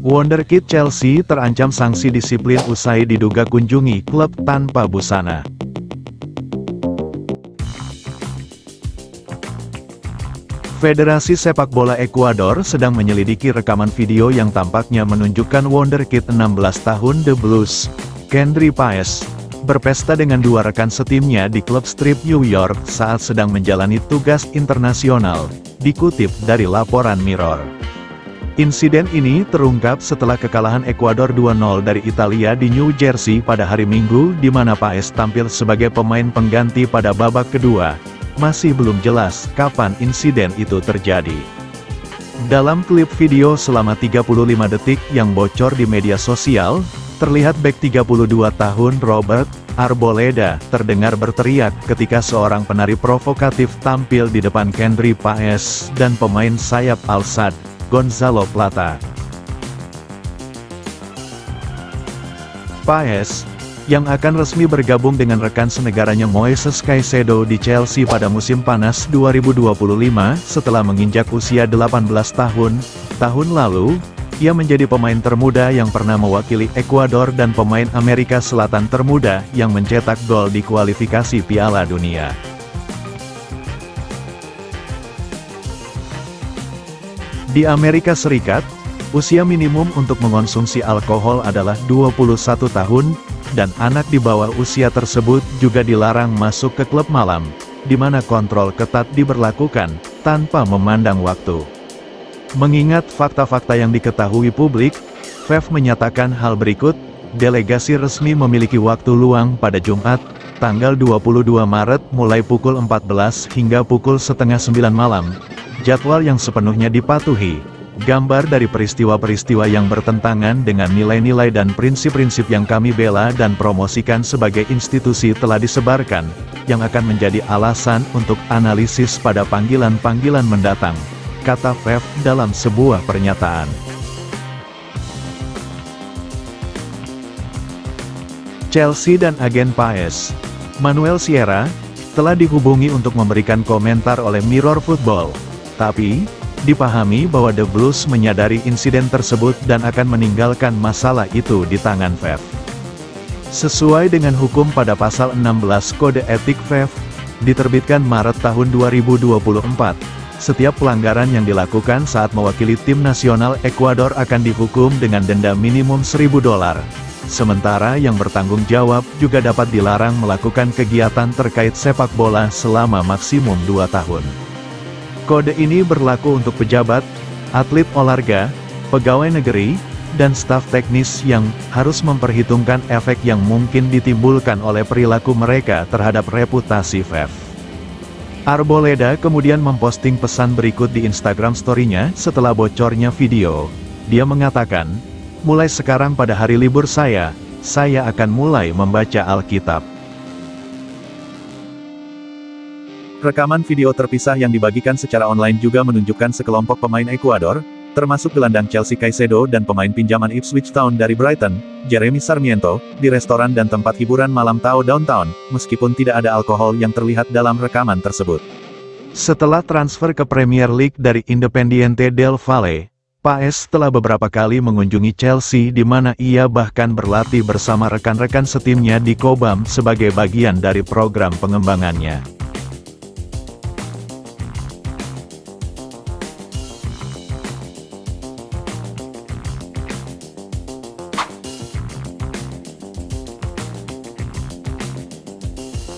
Wonderkid Chelsea terancam sanksi disiplin usai diduga kunjungi klub tanpa busana. Federasi Sepak Bola Ekuador sedang menyelidiki rekaman video yang tampaknya menunjukkan Wonderkid 16 tahun The Blues, Kendry Páez, berpesta dengan dua rekan setimnya di klub strip New York saat sedang menjalani tugas internasional, dikutip dari laporan Mirror. Insiden ini terungkap setelah kekalahan Ekuador 2-0 dari Italia di New Jersey pada hari Minggu di mana Páez tampil sebagai pemain pengganti pada babak kedua. Masih belum jelas kapan insiden itu terjadi. Dalam klip video selama 35 detik yang bocor di media sosial, terlihat bek 32 tahun Robert Arboleda terdengar berteriak ketika seorang penari provokatif tampil di depan Kendry Páez dan pemain sayap Al-Sadd, Gonzalo Plata. Páez, yang akan resmi bergabung dengan rekan senegaranya Moises Caicedo di Chelsea pada musim panas 2025 setelah menginjak usia 18 tahun. Tahun lalu, ia menjadi pemain termuda yang pernah mewakili Ekuador dan pemain Amerika Selatan termuda yang mencetak gol di kualifikasi Piala Dunia. Di Amerika Serikat, usia minimum untuk mengonsumsi alkohol adalah 21 tahun, dan anak di bawah usia tersebut juga dilarang masuk ke klub malam, di mana kontrol ketat diberlakukan, tanpa memandang waktu. Mengingat fakta-fakta yang diketahui publik, FEF menyatakan hal berikut, delegasi resmi memiliki waktu luang pada Jumat, tanggal 22 Maret mulai pukul 14 hingga pukul setengah 9 malam, jadwal yang sepenuhnya dipatuhi. Gambar dari peristiwa-peristiwa yang bertentangan dengan nilai-nilai dan prinsip-prinsip yang kami bela dan promosikan sebagai institusi telah disebarkan, yang akan menjadi alasan untuk analisis pada panggilan-panggilan mendatang, kata FEF dalam sebuah pernyataan. Chelsea dan agen Páez, Manuel Sierra, telah dihubungi untuk memberikan komentar oleh Mirror Football, tapi dipahami bahwa The Blues menyadari insiden tersebut dan akan meninggalkan masalah itu di tangan FEF. Sesuai dengan hukum pada pasal 16 Kode Etik FEF, diterbitkan Maret tahun 2024, setiap pelanggaran yang dilakukan saat mewakili tim nasional Ekuador akan dihukum dengan denda minimum $1.000. Sementara yang bertanggung jawab juga dapat dilarang melakukan kegiatan terkait sepak bola selama maksimum 2 tahun. Kode ini berlaku untuk pejabat, atlet olahraga, pegawai negeri, dan staf teknis yang harus memperhitungkan efek yang mungkin ditimbulkan oleh perilaku mereka terhadap reputasi FEF. Arboleda kemudian memposting pesan berikut di Instagram story-nya setelah bocornya video. Dia mengatakan, "Mulai sekarang pada hari libur saya akan mulai membaca Alkitab." Rekaman video terpisah yang dibagikan secara online juga menunjukkan sekelompok pemain Ekuador, termasuk gelandang Chelsea Caicedo dan pemain pinjaman Ipswich Town dari Brighton, Jeremy Sarmiento, di restoran dan tempat hiburan malam Tao Downtown, meskipun tidak ada alkohol yang terlihat dalam rekaman tersebut. Setelah transfer ke Premier League dari Independiente del Valle, Páez telah beberapa kali mengunjungi Chelsea di mana ia bahkan berlatih bersama rekan-rekan setimnya di Cobham sebagai bagian dari program pengembangannya.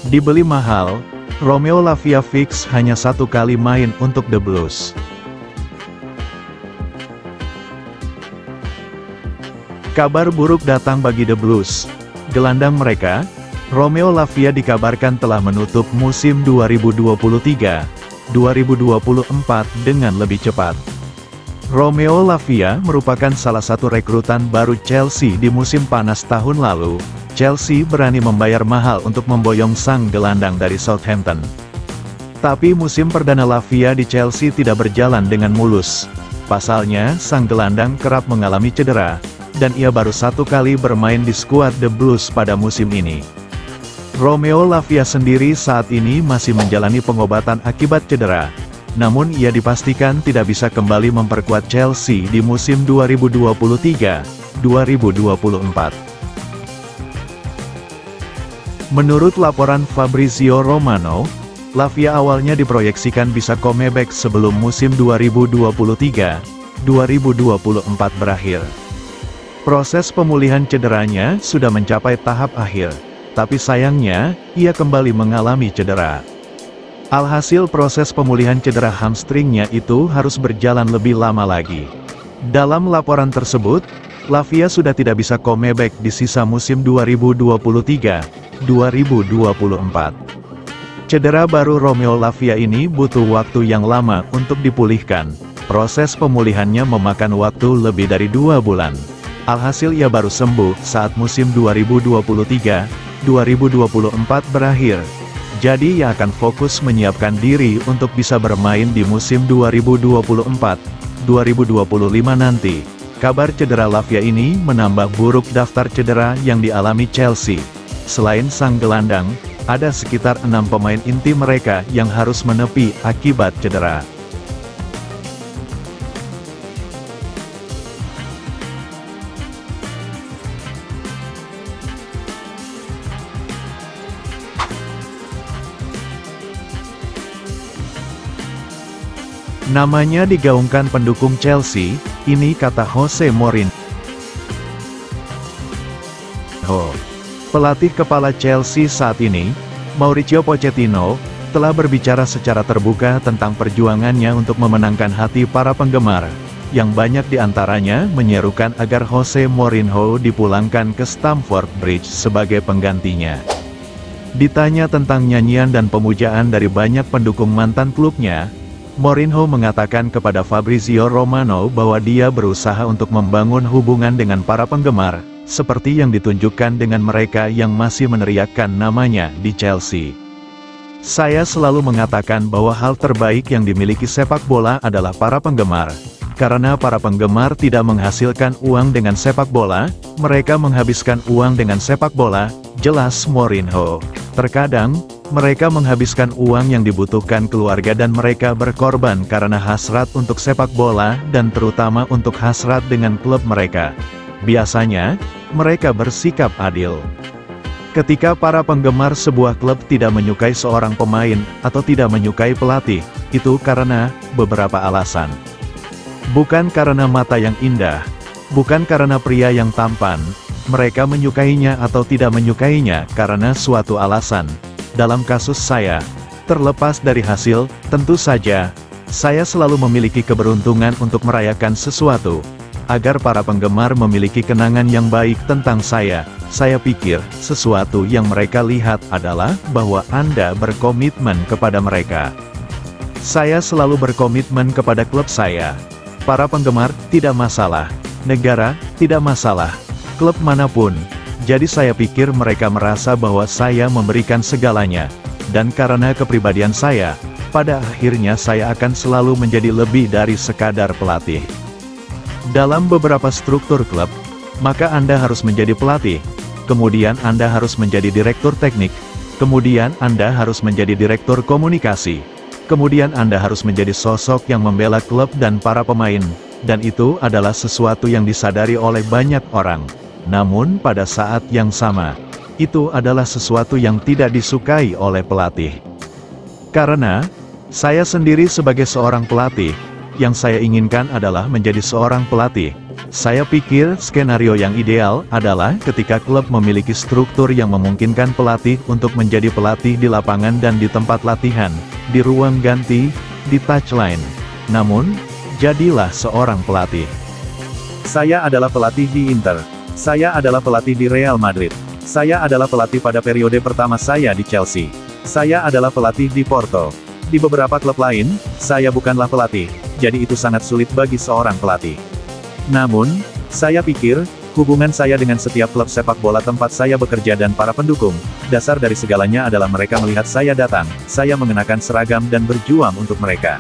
Dibeli mahal, Romeo Lavia fix hanya 1 kali main untuk The Blues. Kabar buruk datang bagi The Blues. Gelandang mereka, Romeo Lavia dikabarkan telah menutup musim 2023-2024 dengan lebih cepat. Romeo Lavia merupakan salah satu rekrutan baru Chelsea di musim panas tahun lalu. Chelsea berani membayar mahal untuk memboyong sang gelandang dari Southampton. Tapi musim perdana Lavia di Chelsea tidak berjalan dengan mulus. Pasalnya, sang gelandang kerap mengalami cedera, dan ia baru 1 kali bermain di skuad The Blues pada musim ini. Romeo Lavia sendiri saat ini masih menjalani pengobatan akibat cedera. namun ia dipastikan tidak bisa kembali memperkuat Chelsea di musim 2023-2024. Menurut laporan Fabrizio Romano, Lavia awalnya diproyeksikan bisa comeback sebelum musim 2023-2024 berakhir. Proses pemulihan cederanya sudah mencapai tahap akhir, tapi sayangnya, ia kembali mengalami cedera. Alhasil proses pemulihan cedera hamstringnya itu harus berjalan lebih lama lagi. Dalam laporan tersebut, Lavia sudah tidak bisa comeback di sisa musim 2023-2024. Cedera baru Romeo Lavia ini butuh waktu yang lama untuk dipulihkan. Proses pemulihannya memakan waktu lebih dari 2 bulan. Alhasil ia baru sembuh saat musim 2023-2024 berakhir. Jadi ia akan fokus menyiapkan diri untuk bisa bermain di musim 2024-2025 nanti. Kabar cedera Lavia ini menambah buruk daftar cedera yang dialami Chelsea. Selain sang gelandang, ada sekitar 6 pemain inti mereka yang harus menepi akibat cedera. Namanya digaungkan pendukung Chelsea, ini kata Jose Mourinho. Pelatih kepala Chelsea saat ini, Mauricio Pochettino, telah berbicara secara terbuka tentang perjuangannya untuk memenangkan hati para penggemar, yang banyak diantaranya menyerukan agar Jose Mourinho dipulangkan ke Stamford Bridge sebagai penggantinya. Ditanya tentang nyanyian dan pemujaan dari banyak pendukung mantan klubnya, Mourinho mengatakan kepada Fabrizio Romano bahwa dia berusaha untuk membangun hubungan dengan para penggemar, seperti yang ditunjukkan dengan mereka yang masih meneriakkan namanya di Chelsea. Saya selalu mengatakan bahwa hal terbaik yang dimiliki sepak bola adalah para penggemar. Karena para penggemar tidak menghasilkan uang dengan sepak bola, mereka menghabiskan uang dengan sepak bola, jelas Mourinho. Terkadang, mereka menghabiskan uang yang dibutuhkan keluarga dan mereka berkorban karena hasrat untuk sepak bola dan terutama untuk hasrat dengan klub mereka. Biasanya, mereka bersikap adil. Ketika para penggemar sebuah klub tidak menyukai seorang pemain atau tidak menyukai pelatih, itu karena beberapa alasan. Bukan karena mata yang indah, bukan karena pria yang tampan, mereka menyukainya atau tidak menyukainya karena suatu alasan. Dalam kasus saya, terlepas dari hasil, tentu saja, saya selalu memiliki keberuntungan untuk merayakan sesuatu. Agar para penggemar memiliki kenangan yang baik tentang saya pikir, sesuatu yang mereka lihat adalah bahwa Anda berkomitmen kepada mereka. Saya selalu berkomitmen kepada klub saya. Para penggemar, tidak masalah. Negara, tidak masalah. Klub manapun. Jadi saya pikir mereka merasa bahwa saya memberikan segalanya. Dan karena kepribadian saya, pada akhirnya saya akan selalu menjadi lebih dari sekadar pelatih. Dalam beberapa struktur klub, maka Anda harus menjadi pelatih. Kemudian Anda harus menjadi direktur teknik. Kemudian Anda harus menjadi direktur komunikasi. Kemudian Anda harus menjadi sosok yang membela klub dan para pemain. Dan itu adalah sesuatu yang disadari oleh banyak orang. Namun pada saat yang sama, itu adalah sesuatu yang tidak disukai oleh pelatih. Karena, saya sendiri sebagai seorang pelatih, yang saya inginkan adalah menjadi seorang pelatih. Saya pikir skenario yang ideal adalah ketika klub memiliki struktur yang memungkinkan pelatih untuk menjadi pelatih di lapangan dan di tempat latihan, di ruang ganti, di touchline. Namun, jadilah seorang pelatih. Saya adalah pelatih di Inter. Saya adalah pelatih di Real Madrid. Saya adalah pelatih pada periode pertama saya di Chelsea. Saya adalah pelatih di Porto. Di beberapa klub lain, saya bukanlah pelatih, jadi itu sangat sulit bagi seorang pelatih. Namun, saya pikir, hubungan saya dengan setiap klub sepak bola tempat saya bekerja dan para pendukung, dasar dari segalanya adalah mereka melihat saya datang, saya mengenakan seragam dan berjuang untuk mereka.